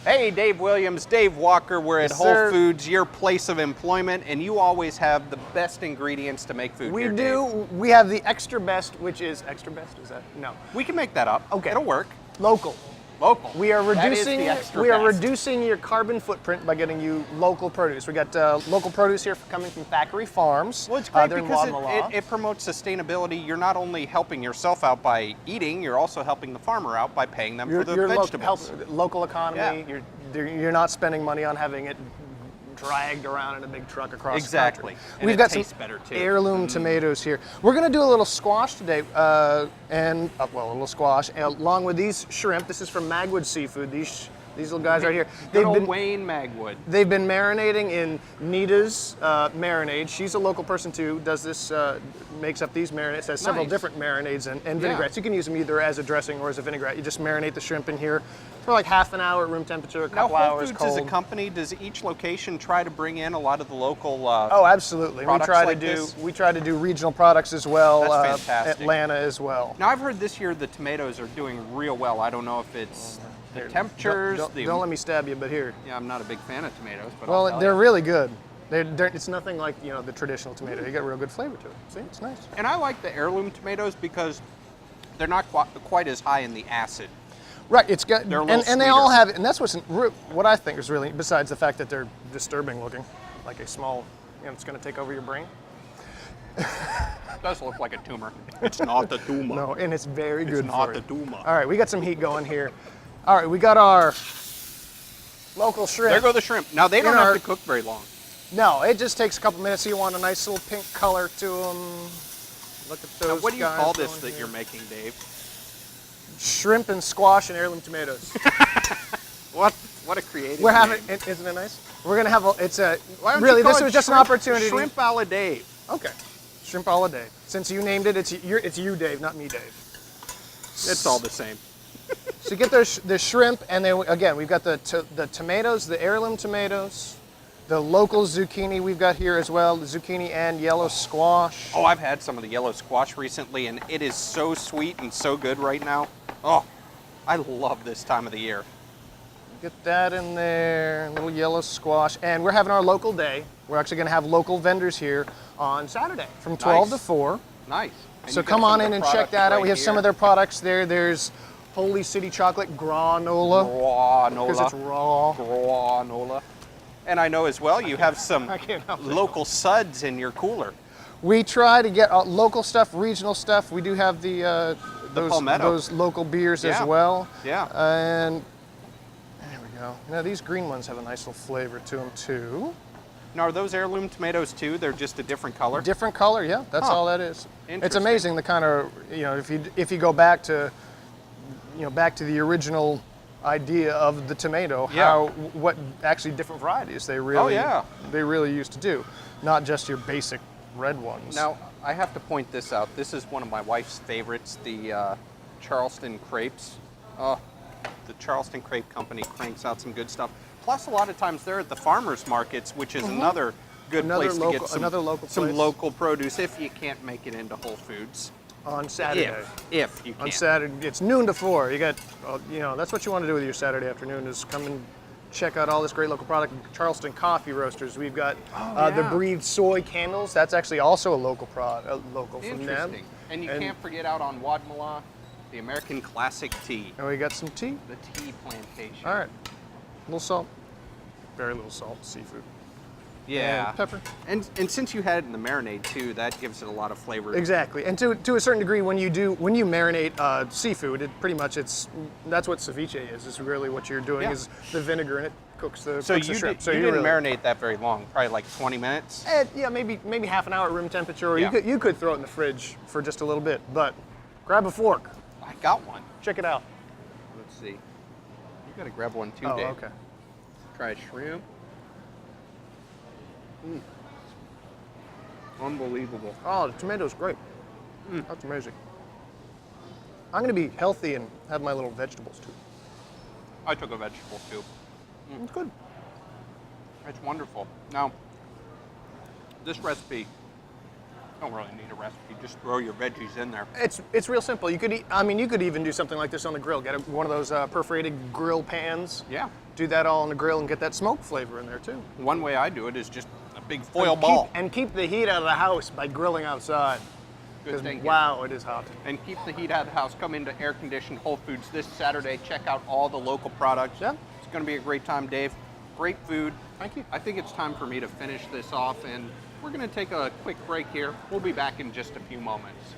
Hey, Dave Williams, Dave Walker. We're at Yes, Whole sir. Foods, your place of employment, and you always have the best ingredients to make food We here, do. Dave. We have the extra best, which is extra best. Is that no? We can make that up. Okay. It'll work. Local. Local. We are That is reducing. the extra We are best. reducing your carbon footprint by getting you local produce. We got local produce here coming from Thackeray Farms. Well, it's great they're in because Wadmalaw. it promotes sustainability. You're not only helping yourself out by eating, you're also helping the farmer out by paying them for the vegetables. Local economy. Yeah. You're not spending money on having it dragged around in a big truck across Exactly. the country. And We've it got tastes some better, too. heirloom tomatoes here. We're going to do a little squash today, a little squash, along with these shrimp. This is from Magwood Seafood. These little guys right here. Good old Wayne Magwood. They've been marinating in Nita's marinade. She's a local person too. Does this, makes up these marinades. Has several Nice. different marinades and Yeah. vinaigrettes. You can use them either as a dressing or as a vinaigrette. You just marinate the shrimp in here for like half an hour at room temperature, a Now, couple Whole hours Foods cold. as a company, does each location try to bring in a lot of the local? Oh, absolutely. We products try like to do this? we try to do regional products as well. That's fantastic. Atlanta as well. Now, I've heard this year the tomatoes are doing real well. I don't know if it's the temperatures. Don't let me stab you, but here. Yeah, I'm not a big fan of tomatoes, but Well, I'll tell they're you. really good. It's nothing like the traditional tomato. You get real good flavor to it. See, it's nice. And I like the heirloom tomatoes because they're not quite as high in the acid. Right, it's got, They're a little and they all sweeter. have it, and that's what I think is really, besides the fact that they're disturbing looking, like a small, it's going to take over your brain. It does look like a tumor. It's not the tumor. No, and it's very good not for the it. tumor. All right, we got some heat going here. All right, we got our local shrimp. There go the shrimp. Now, they don't In have our- to cook very long. No, it just takes a couple minutes. So you want a nice little pink color to them. Look at Now, those. what do you guys call this going that here. you're making, Dave? Shrimp and squash and heirloom tomatoes. What a creative We're having, name. isn't it nice? We're gonna have it's a Why don't really you call this it was just an shrimp- opportunity. Shrimp a la Dave. Okay, shrimp holiday. Since you named it, it's you, Dave, not me, Dave. It's all the same. So you get the shrimp, and then again we've got the tomatoes, the heirloom tomatoes, the local zucchini we've got here as well, the zucchini and yellow squash. Oh, I've had some of the yellow squash recently, and it is so sweet and so good right now. Oh, I love this time of the year. Get that in there, little yellow squash, and we're having our local day. We're actually going to have local vendors here on Saturday from 12 Nice. to 4. Nice. And So you got come some on of in the and check products that out. right We have some here. of their products there. There's Holy City Chocolate granola, because it's Granola. raw. Granola. And I know as well you have some I can't help it. local suds in your cooler. We try to get local stuff, regional stuff. We do have Palmetto. those local beers Yeah. as well. Yeah. And there we go. Now these green ones have a nice little flavor to them too. Now, are those heirloom tomatoes too? They're just a different color? Different color, yeah. That's Huh. all that is. It's Interesting. amazing the kind of if you go back to back to the original idea of the tomato, Yeah. what actually different varieties they really yeah. they really used to do, not just your basic red ones. Now, I have to point this out. This is one of my wife's favorites, the Charleston crepes. Oh, the Charleston Crepe Company cranks out some good stuff. Plus, a lot of times they're at the farmers markets, which is another good Another place local- to get some, another local some place. local produce if you can't make it into Whole Foods. on Saturday. If you can. On Saturday, it's noon to 4. You got, that's what you want to do with your Saturday afternoon is come and check out all this great local product. Charleston Coffee Roasters. We've got the yeah. Breathe Soy Candles. That's actually also a local local from them. Interesting. And you can't forget out on Wadmalaw, the American Classic Tea, And we got some tea. the tea plantation. All right, a little salt, very little salt, seafood. Yeah. And pepper. And since you had it in the marinade too, that gives it a lot of flavor. Exactly, and to a certain degree, when you marinate seafood, it pretty much that's what ceviche is. Is really what you're doing Yeah. is the vinegar and it cooks the So cooks you, the shrimp. you didn't marinate that very long, probably like 20 minutes. Yeah, maybe half an hour at room temperature, or Yeah. you could throw it in the fridge for just a little bit. But grab a fork, I got one. check it out. Let's see. You gotta grab one too, Oh, Dave. okay. Try a shrimp. Unbelievable. Oh, the tomato's great. That's amazing. I'm gonna be healthy and have my little vegetables too. I took a vegetable too. It's good. It's wonderful. Now, this recipe Don't really need a recipe. Just throw your veggies in there. It's real simple. You could you could even do something like this on the grill. Get one of those perforated grill pans. Yeah. Do that all on the grill and get that smoke flavor in there too. One way I do it is just a big foil ball. And keep the heat out of the house by grilling outside. Good 'Cause, thinking. wow, it is hot. And keep the heat out of the house. Come into air-conditioned Whole Foods this Saturday. Check out all the local products. Yeah. It's going to be a great time, Dave. Great food. Thank you. I think it's time for me to finish this off, and we're going to take a quick break here. We'll be back in just a few moments.